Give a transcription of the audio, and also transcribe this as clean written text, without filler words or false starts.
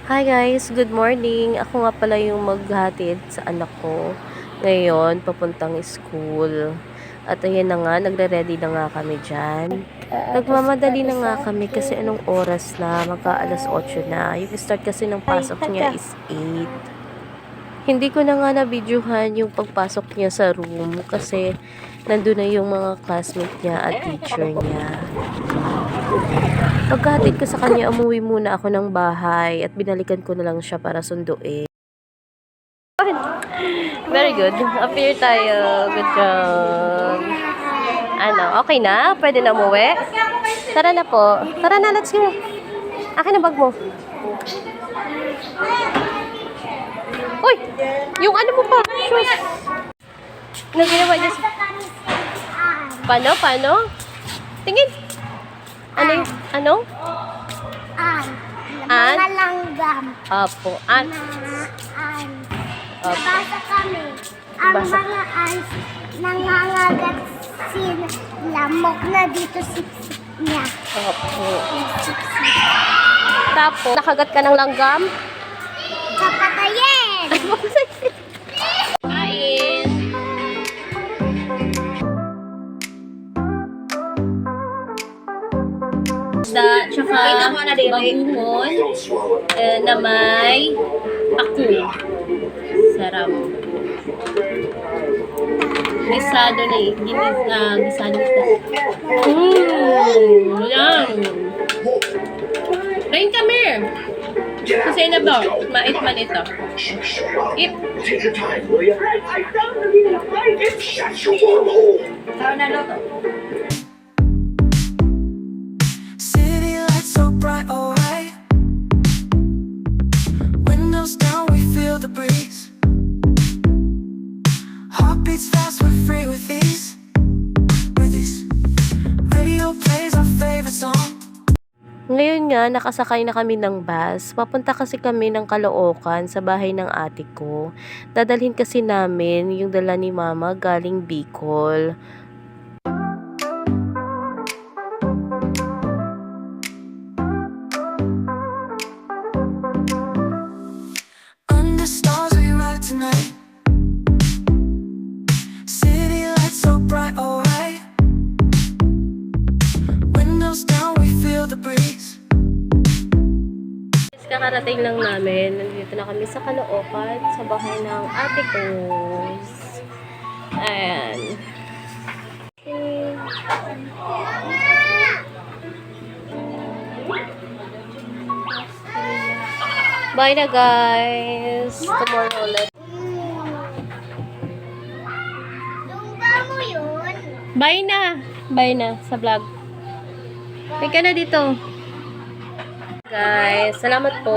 Hi guys, good morning. Ako nga pala yung maghatid sa anak ko ngayon papuntang school. At ayan na nga, nagre-ready na nga kami dyan. Nagmamadali na nga kami kasi anong oras na, magka-alas 8 na. Yung start kasi ng pasok niya is 8. Hindi ko na nga na-videohan yung pagpasok niya sa room kasi nandun na yung mga classmate niya at teacher niya. Pagkahatid ko sa kanya, umuwi muna ako ng bahay at binalikan ko na lang siya para sunduin. Very good. Appear tayo. Good job. Okay na? Pwede na umuwi? Tara na po. Tara na, let's go. Akin ang bag mo. Uy! Yung ano mo pa? Shoes. Ano ginawa niya? Paano? Tingin. Ano? An? Mga langgam. Apo. An. Opo. Basa kami. Ang Basa. mga ants nangangagat lamok na dito sipsip niya. Opo. Tapos, nakagat ka ng langgam? Kapatayin! Kain! Tsaka bagungon na may paku. Sarap. Gisado na eh. Gisado isda. Yan. Rain, come here. Kasi na ba? Mait man ito. Eat. Take your time, will you? I found the needle right. Shut your wormhole. Tara na loto. City lights so bright, alright. Windows down, we feel the breeze. Heartbeats fast, we're free with ease. Radio plays our favorite song. Ngayon nga, nakasakay na kami ng bus. Papunta kasi kami ng Caloocan sa bahay ng ate ko. Dadalhin kasi namin yung dala ni mama galing Bicol. Under stars we ride tonight. City lights so bright, alright. Windows down, we feel the breeze. Kakarating lang namin. Nandito na kami sa Caloocan, sa bahay ng ate ko. Ayan. Bye na guys. Tomorrow ulit. Lumba mo yun? Bye na. Bye na sa vlog. Teka na dito. Guys, salamat po.